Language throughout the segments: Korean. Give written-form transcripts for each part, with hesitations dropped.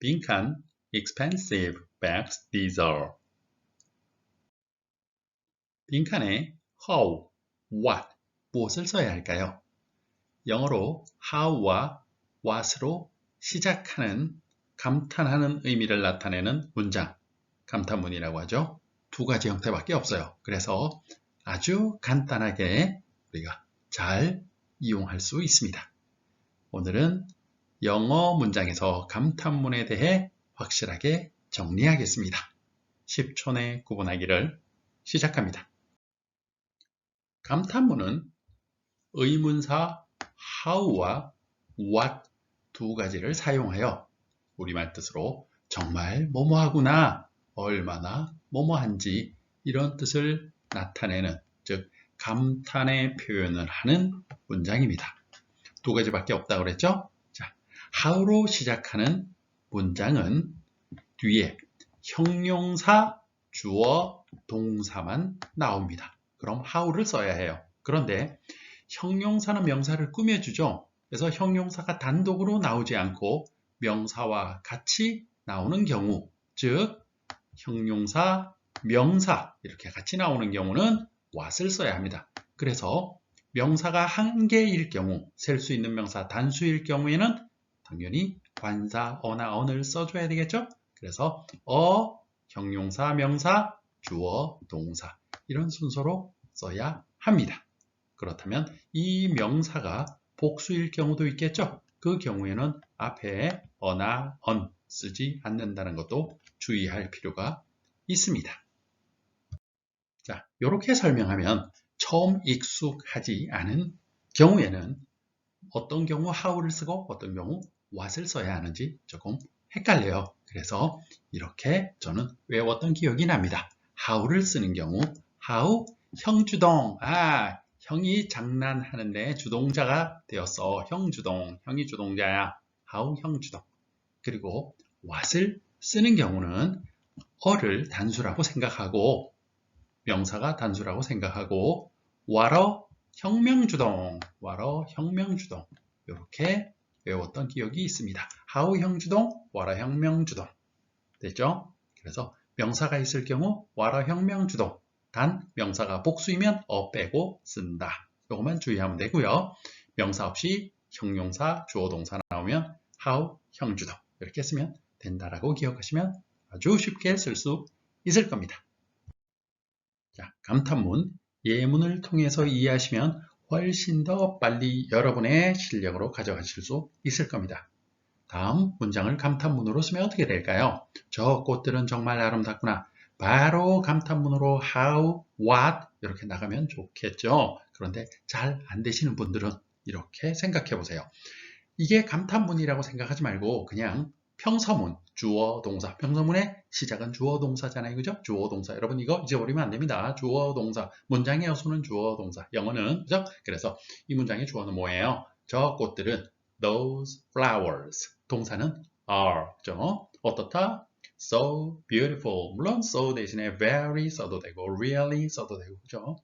빈칸 expensive bags these are. 빈칸에 how, what, 무엇을 써야 할까요? 영어로 how와 what으로 시작하는 감탄하는 의미를 나타내는 문장, 감탄문이라고 하죠. 두 가지 형태밖에 없어요. 그래서 아주 간단하게 우리가 잘 이용할 수 있습니다. 오늘은 영어 문장에서 감탄문에 대해 확실하게 정리하겠습니다. 10초 내 구분하기를 시작합니다. 감탄문은 의문사 how와 what 두 가지를 사용하여 우리말 뜻으로 정말 뭐뭐하구나, 얼마나 뭐뭐한지 이런 뜻을 나타내는, 즉 감탄의 표현을 하는 문장입니다. 두 가지밖에 없다고 그랬죠? 자, how로 시작하는 문장은 뒤에 형용사, 주어, 동사만 나옵니다. 그럼 how를 써야 해요. 그런데 형용사는 명사를 꾸며주죠. 그래서 형용사가 단독으로 나오지 않고 명사와 같이 나오는 경우, 즉 형용사, 명사 이렇게 같이 나오는 경우는 what을 써야 합니다. 그래서 명사가 한 개일 경우, 셀 수 있는 명사 단수일 경우에는 당연히 관사, 어나 언을 써줘야 되겠죠? 그래서 형용사, 명사, 주어, 동사 이런 순서로 써야 합니다. 그렇다면 이 명사가 복수일 경우도 있겠죠? 그 경우에는 앞에 어나 언 쓰지 않는다는 것도 주의할 필요가 있습니다. 자, 이렇게 설명하면 처음 익숙하지 않은 경우에는 어떤 경우 how를 쓰고 어떤 경우 what을 써야 하는지 조금 헷갈려요. 그래서 이렇게 저는 외웠던 기억이 납니다. how를 쓰는 경우 how 형주동, 형이 장난하는데 주동자가 되었어. 형주동, 형이 주동자야. how 형주동. 그리고 what을 쓰는 경우는 어를 단수라고 생각하고 명사가 단수라고 생각하고 와러 혁명주동, 와러 혁명주동 이렇게 외웠던 기억이 있습니다. how 형주동, 와러 혁명주동 됐죠? 그래서 명사가 있을 경우 와러 혁명주동, 단 명사가 복수이면 빼고 쓴다. 이것만 주의하면 되고요. 명사 없이 형용사, 주어, 동사 나오면 how 형주동 이렇게 쓰면 된다라고 기억하시면 아주 쉽게 쓸 수 있을 겁니다. 자, 감탄문, 예문을 통해서 이해하시면 훨씬 더 빨리 여러분의 실력으로 가져가실 수 있을 겁니다. 다음 문장을 감탄문으로 쓰면 어떻게 될까요? 저 꽃들은 정말 아름답구나. 바로 감탄문으로 how, what 이렇게 나가면 좋겠죠. 그런데 잘 안 되시는 분들은 이렇게 생각해 보세요. 이게 감탄문이라고 생각하지 말고 그냥 평서문, 주어, 동사. 평서문의 시작은 주어, 동사잖아요. 그죠? 주어, 동사. 여러분 이거 잊어버리면 안 됩니다. 주어, 동사. 문장의 요소는 주어, 동사. 영어는, 그죠? 그래서 이 문장의 주어는 뭐예요? 저 꽃들은 those flowers. 동사는 are. 그죠? 어떻다? So beautiful. 물론 so 대신에 very 써도 되고 really 써도 되고. 그죠?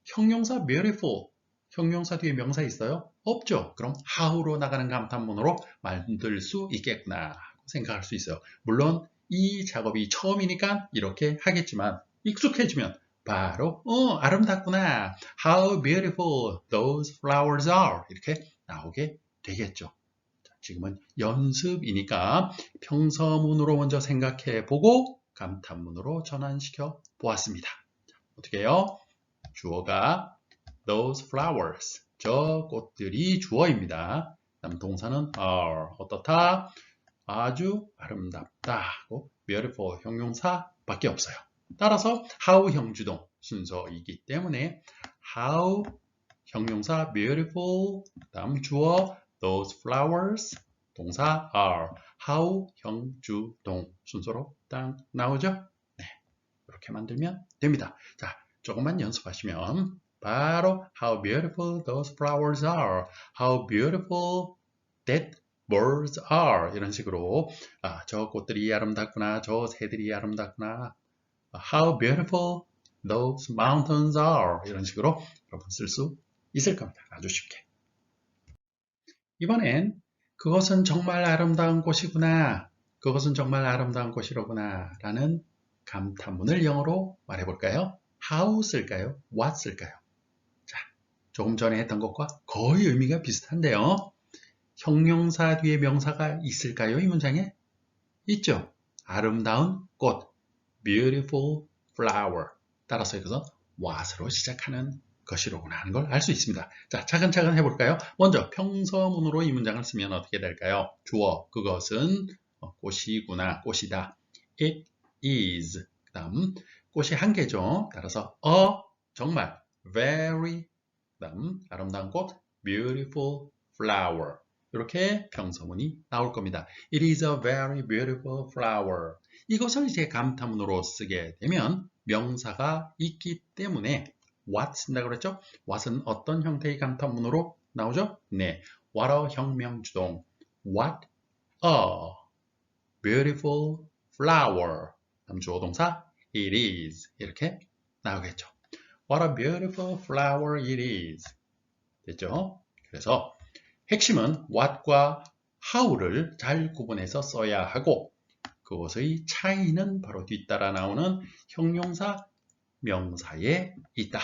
형용사 beautiful. 형용사 뒤에 명사 있어요? 없죠. 그럼 how로 나가는 감탄문으로 만들 수 있겠구나 하고 생각할 수 있어요. 물론 이 작업이 처음이니까 이렇게 하겠지만 익숙해지면 바로 아름답구나. How beautiful those flowers are. 이렇게 나오게 되겠죠. 자, 지금은 연습이니까 평서문으로 먼저 생각해 보고 감탄문으로 전환시켜 보았습니다. 자, 어떻게 해요? 주어가 those flowers, 저 꽃들이 주어입니다. 다음 동사는 are, 어떻다? 아주 아름답다 하고 beautiful 형용사밖에 없어요. 따라서 how 형주동 순서이기 때문에 how 형용사 beautiful, 다음 주어 those flowers, 동사 are, how 형주동 순서로 딱 나오죠? 네, 이렇게 만들면 됩니다. 자, 조금만 연습하시면 바로 how beautiful those flowers are, how beautiful that birds are 이런 식으로 저 꽃들이 아름답구나, 저 새들이 아름답구나, how beautiful those mountains are 이런 식으로 여러분 쓸 수 있을 겁니다. 아주 쉽게. 이번엔 그것은 정말 아름다운 곳이구나. 그것은 정말 아름다운 꽃이로구나 라는 감탄문을 영어로 말해볼까요? How 쓸까요? What 쓸까요? 자, 조금 전에 했던 것과 거의 의미가 비슷한데요. 형용사 뒤에 명사가 있을까요? 이 문장에? 있죠. 아름다운 꽃, beautiful flower. 따라서 이것은 what으로 시작하는 것이로구나 하는 걸 알 수 있습니다. 자, 차근차근 해볼까요? 먼저 평서문으로 이 문장을 쓰면 어떻게 될까요? 주어, 그것은 꽃이구나, 꽃이다. It is. 그 다음 꽃이 한 개죠. 따라서 정말 very, 그 다음 아름다운 꽃, beautiful flower. 이렇게 평서문이 나올 겁니다. It is a very beautiful flower. 이것을 이제 감탄문으로 쓰게 되면 명사가 있기 때문에 what 쓴다고 그랬죠? what은 어떤 형태의 감탄문으로 나오죠? 네, what a 혁명주동. What a beautiful flower. 다음 주어 동사 it is. 이렇게 나오겠죠. What a beautiful flower it is. 됐죠? 그래서 핵심은 what과 how를 잘 구분해서 써야 하고 그것의 차이는 바로 뒤따라 나오는 형용사, 명사에 있다.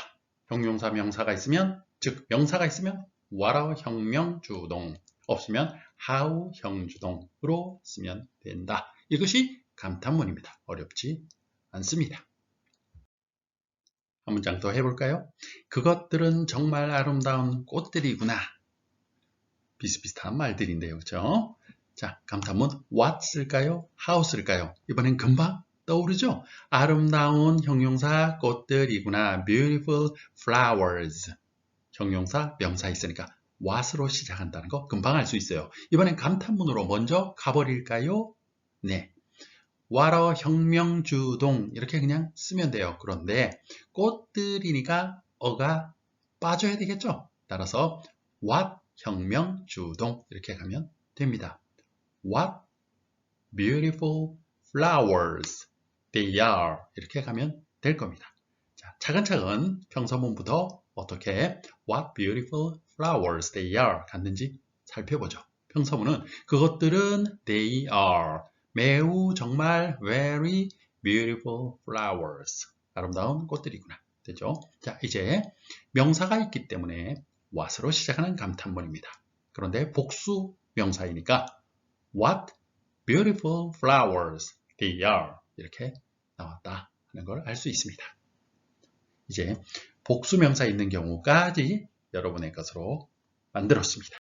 형용사, 명사가 있으면, 즉 명사가 있으면 what a 혁명주동, 없으면 how 형주동으로 쓰면 된다. 이것이 감탄문입니다. 어렵지 않습니다. 한 문장 더 해볼까요? 그것들은 정말 아름다운 꽃들이구나. 비슷비슷한 말들인데요. 그렇죠? 자, 감탄문 what 쓸까요? how 쓸까요? 이번엔 금방 떠오르죠? 아름다운 형용사 꽃들이구나. beautiful flowers. 형용사 명사 있으니까 what으로 시작한다는 거 금방 알 수 있어요. 이번엔 감탄문으로 먼저 가버릴까요? 네. what a 혁명주동 이렇게 그냥 쓰면 돼요. 그런데 꽃들이니까 어가 빠져야 되겠죠? 따라서 what 혁명주동 이렇게 가면 됩니다. What beautiful flowers they are 이렇게 가면 될 겁니다. 자, 차근차근 평서문부터 어떻게 What beautiful flowers they are 갔는지 살펴보죠. 평서문은 그것들은 they are 매우 정말 very beautiful flowers 아름다운 꽃들이구나. 됐죠? 자, 이제 명사가 있기 때문에 what으로 시작하는 감탄문입니다. 그런데 복수 명사이니까 what beautiful flowers they are 이렇게 나왔다 하는 걸 알 수 있습니다. 이제 복수 명사 있는 경우까지 여러분의 것으로 만들었습니다.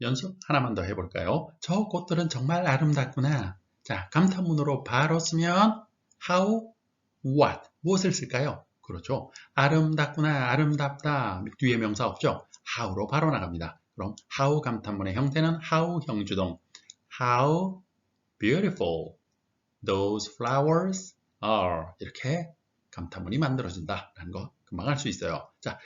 연습 하나만 더 해볼까요? 저 꽃들은 정말 아름답구나. 자, 감탄문으로 바로 쓰면 how, what 무엇을 쓸까요? 그렇죠. 아름답구나, 아름답다. 뒤에 명사 없죠? how로 바로 나갑니다. 그럼 how 감탄문의 형태는 how 형주동. How beautiful those flowers are. 이렇게 감탄문이 만들어진다라는 거 금방 알 수 있어요. 자,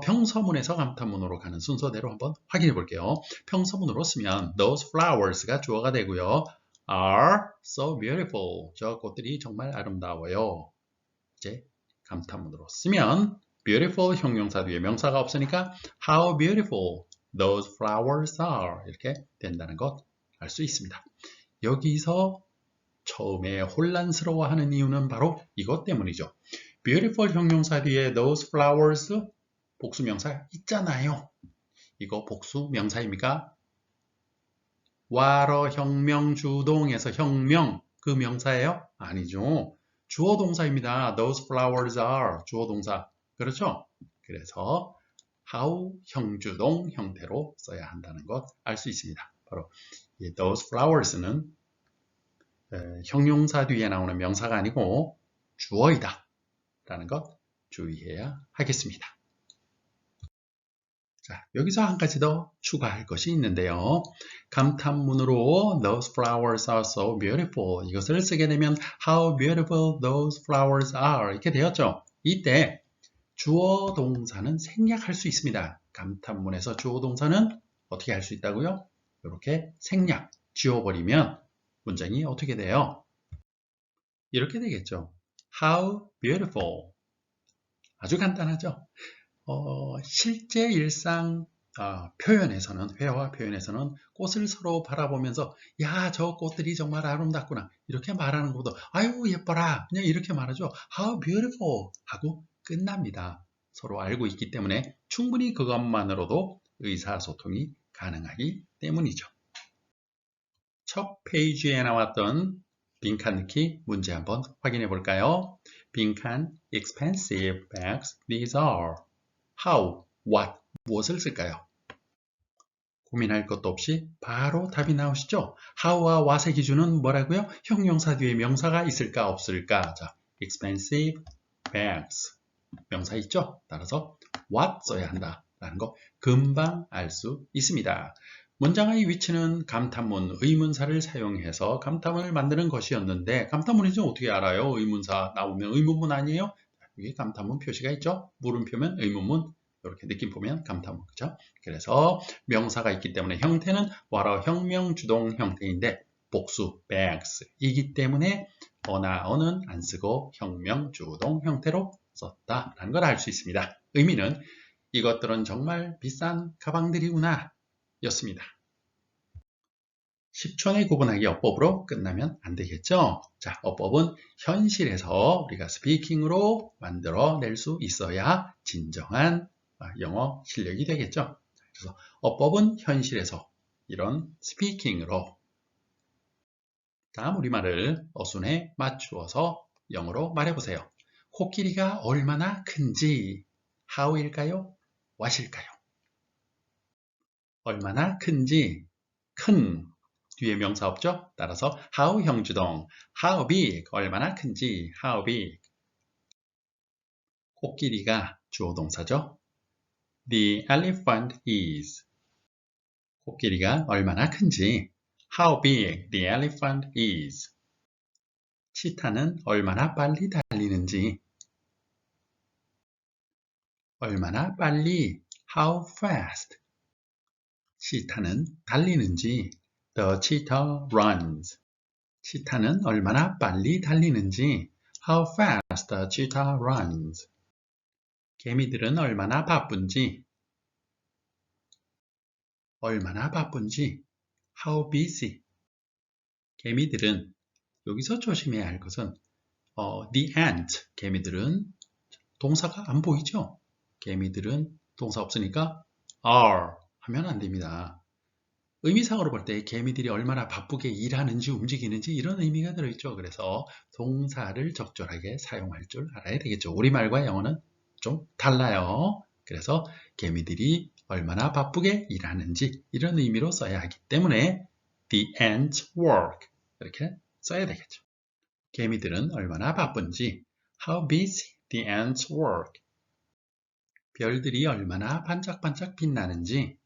평서문에서 감탄문으로 가는 순서대로 한번 확인해 볼게요. 평서문으로 쓰면 those flowers가 주어가 되고요. are so beautiful. 저 꽃들이 정말 아름다워요. 이제 감탄문으로 쓰면 beautiful 형용사 뒤에 명사가 없으니까 how beautiful those flowers are 이렇게 된다는 것 알 수 있습니다. 여기서 처음에 혼란스러워하는 이유는 바로 이것 때문이죠. beautiful 형용사 뒤에 those flowers 복수 명사 있잖아요. 이거 복수 명사입니까? what a 혁명주동에서 혁명 그 명사예요? 아니죠. 주어 동사입니다. those flowers are 주어 동사. 그렇죠? 그래서 how 형주동 형태로 써야 한다는 것 알 수 있습니다. 바로 이 those flowers는 형용사 뒤에 나오는 명사가 아니고 주어이다 라는 것 주의해야 하겠습니다. 자, 여기서 한 가지 더 추가할 것이 있는데요. 감탄문으로 those flowers are so beautiful 이것을 쓰게 되면 how beautiful those flowers are 이렇게 되었죠. 이때 주어 동사는 생략할 수 있습니다. 감탄문에서 주어 동사는 어떻게 할 수 있다고요? 이렇게 생략, 지워버리면 문장이 어떻게 돼요? 이렇게 되겠죠. How beautiful. 아주 간단하죠. 실제 일상 표현에서는, 회화 표현에서는 꽃을 서로 바라보면서 야, 저 꽃들이 정말 아름답구나 이렇게 말하는 것보다 아유 예뻐라 그냥 이렇게 말하죠. How beautiful 하고 끝납니다. 서로 알고 있기 때문에 충분히 그것만으로도 의사소통이 가능하기 때문이죠. 첫 페이지에 나왔던 빈칸 넣기 문제 한번 확인해 볼까요? 빈칸 expensive bags these are. How, what, 무엇을 쓸까요? 고민할 것도 없이 바로 답이 나오시죠? how와 what의 기준은 뭐라고요? 형용사 뒤에 명사가 있을까 없을까? 자, expensive bags 명사 있죠? 따라서 what 써야 한다라는 거 금방 알 수 있습니다. 문장의 위치는 감탄문, 의문사를 사용해서 감탄문을 만드는 것이었는데 감탄문인지 어떻게 알아요? 의문사 나오면 의문문 아니에요? 여기 감탄문 표시가 있죠? 물음표면 의문문, 이렇게 느낌 보면 감탄문, 그죠? 그래서 명사가 있기 때문에 형태는 what 혁명주동 형태인데 복수 bags이기 때문에 어나 어는 안 쓰고 혁명주동 형태로 썼다라는 걸 알 수 있습니다. 의미는 이것들은 정말 비싼 가방들이구나 였습니다. 10초 내 구분하기 어법으로 끝나면 안 되겠죠? 자, 어법은 현실에서 우리가 스피킹으로 만들어낼 수 있어야 진정한 영어 실력이 되겠죠? 그래서 어법은 현실에서 이런 스피킹으로 다음 우리말을 어순에 맞추어서 영어로 말해보세요. 코끼리가 얼마나 큰지 how일까요? what일까요? 얼마나 큰지 큰 뒤에 명사 없죠? 따라서 how 형주동 how big 얼마나 큰지 how big 코끼리가 주어 동사죠? The elephant is 코끼리가 얼마나 큰지 how big the elephant is 치타는 얼마나 빨리 달리는지 얼마나 빨리 how fast 치타는 달리는지 The cheetah runs 치타는 얼마나 빨리 달리는지 How fast the cheetah runs 개미들은 얼마나 바쁜지 How busy 개미들은 여기서 조심해야 할 것은 the ant 개미들은 동사가 안 보이죠? 개미들은 동사 없으니까 are 하면 안 됩니다. 의미상으로 볼 때 개미들이 얼마나 바쁘게 일하는지 움직이는지 이런 의미가 들어있죠. 그래서 동사를 적절하게 사용할 줄 알아야 되겠죠. 우리말과 영어는 좀 달라요. 그래서 개미들이 얼마나 바쁘게 일하는지 이런 의미로 써야 하기 때문에 the ants work 이렇게 써야 되겠죠. 개미들은 얼마나 바쁜지 How busy the ants work 별들이 얼마나 반짝반짝 빛나는지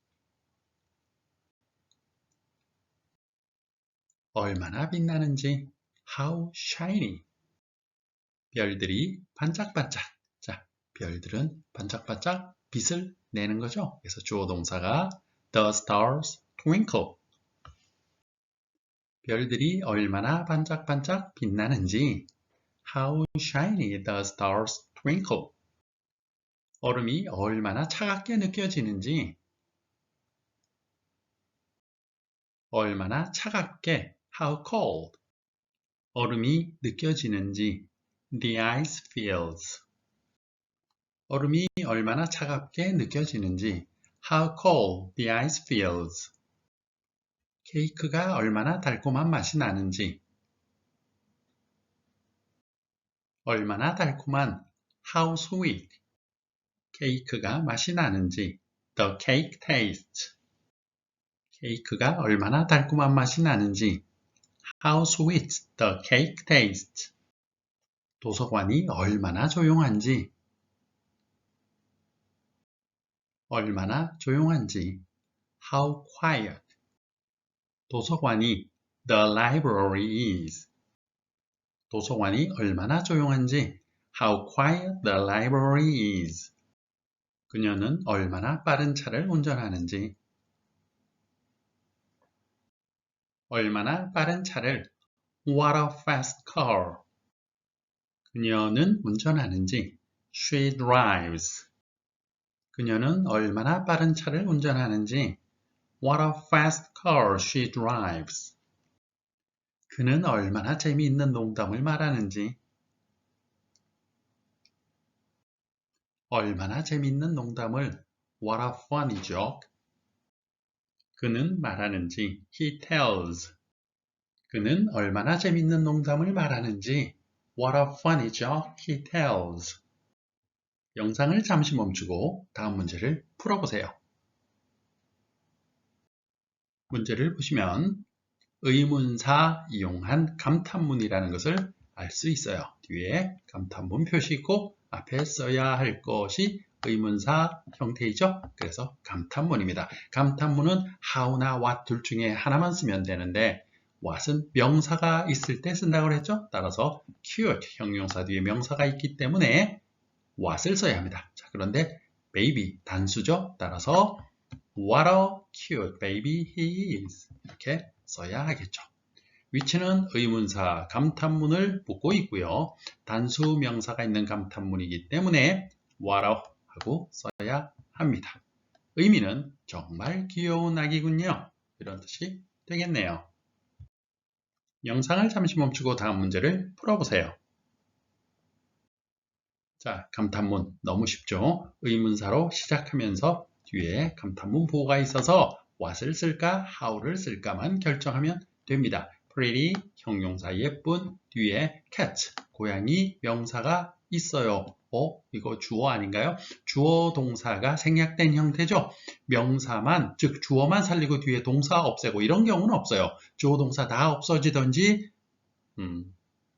얼마나 빛나는지 How shiny 별들이 반짝반짝 자, 별들은 반짝반짝 빛을 내는 거죠. 그래서 주어 동사가 The stars twinkle 별들이 얼마나 반짝반짝 빛나는지 How shiny the stars twinkle 얼음이 얼마나 차갑게 느껴지는지 얼마나 차갑게 How cold 얼음이 느껴지는지 The ice feels 얼음이 얼마나 차갑게 느껴지는지 How cold the ice feels 케이크가 얼마나 달콤한 맛이 나는지 얼마나 달콤한 How sweet 케이크가 맛이 나는지 The cake tastes 케이크가 얼마나 달콤한 맛이 나는지 How sweet the cake tastes 도서관이 얼마나 조용한지 How quiet 도서관이 The library is 도서관이 얼마나 조용한지 How quiet the library is 그녀는 얼마나 빠른 차를 운전하는지 얼마나 빠른 차를 What a fast car 그녀는 운전하는지 She drives 그녀는 얼마나 빠른 차를 운전하는지. What a fast car she drives. 그는 얼마나 재미있는 농담을 말하는지. 얼마나 재미있는 농담을. What a funny joke. 그는 말하는지. He tells. 그는 얼마나 재미있는 농담을 말하는지. What a funny joke he tells. 영상을 잠시 멈추고 다음 문제를 풀어보세요. 문제를 보시면 의문사 이용한 감탄문이라는 것을 알 수 있어요. 뒤에 감탄문 표시 있고 앞에 써야 할 것이 의문사 형태이죠. 그래서 감탄문입니다. 감탄문은 how나 what 둘 중에 하나만 쓰면 되는데 what은 명사가 있을 때 쓴다고 했죠. 따라서 cute 형용사 뒤에 명사가 있기 때문에 what을 써야 합니다. 자, 그런데 baby 단수죠. 따라서 what a cute baby he is 이렇게 써야 하겠죠. 위치는 의문사 감탄문을 묻고 있고요. 단수 명사가 있는 감탄문이기 때문에 what a 하고 써야 합니다. 의미는 정말 귀여운 아기군요. 이런 뜻이 되겠네요. 영상을 잠시 멈추고 다음 문제를 풀어보세요. 자, 감탄문 너무 쉽죠? 의문사로 시작하면서 뒤에 감탄문 보호가 있어서 what을 쓸까, how를 쓸까만 결정하면 됩니다. pretty, 형용사 예쁜, 뒤에 cat, 고양이 명사가 있어요. 이거 주어 아닌가요? 주어 동사가 생략된 형태죠? 명사만, 즉 주어만 살리고 뒤에 동사 없애고 이런 경우는 없어요. 주어 동사 다 없어지든지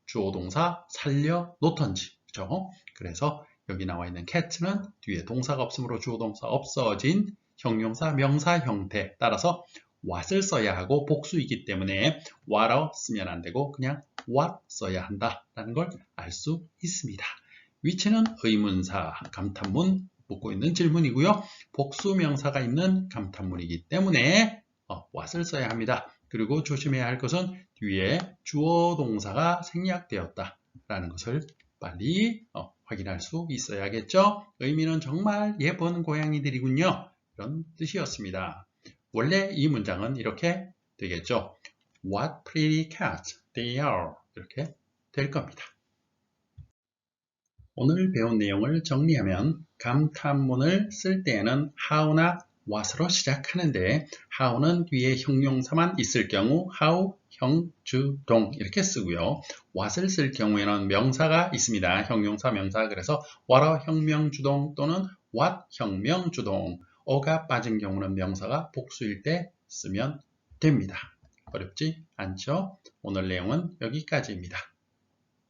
주어 동사 살려 놓던지. 그렇죠? 그래서 여기 나와 있는 cat는 뒤에 동사가 없으므로 주어 동사 없어진 형용사 명사 형태 따라서 what을 써야 하고 복수이기 때문에 what을 쓰면 안 되고 그냥 what 써야 한다라는 걸 알 수 있습니다. 위치는 의문사 감탄문 묻고 있는 질문이고요. 복수 명사가 있는 감탄문이기 때문에 what을 써야 합니다. 그리고 조심해야 할 것은 뒤에 주어 동사가 생략되었다라는 것을 빨리 확인할 수 있어야겠죠. 의미는 정말 예쁜 고양이들이군요. 이런 뜻이었습니다. 원래 이 문장은 이렇게 되겠죠. What pretty cats they are. 이렇게 될 겁니다. 오늘 배운 내용을 정리하면 감탄문을 쓸 때에는 how나 what으로 시작하는데 how는 뒤에 형용사만 있을 경우 how, 형, 주, 동 이렇게 쓰고요. what을 쓸 경우에는 명사가 있습니다. 형용사, 명사. 그래서 what a 혁명주동 또는 what 혁명주동. 어가 빠진 경우는 명사가 복수일 때 쓰면 됩니다. 어렵지 않죠? 오늘 내용은 여기까지입니다.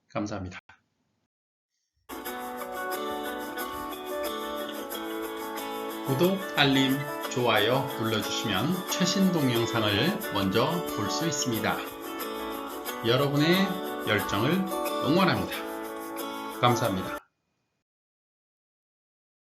감사합니다. 구독, 알림, 좋아요 눌러주시면 최신 동영상을 먼저 볼 수 있습니다. 여러분의 열정을 응원합니다. 감사합니다.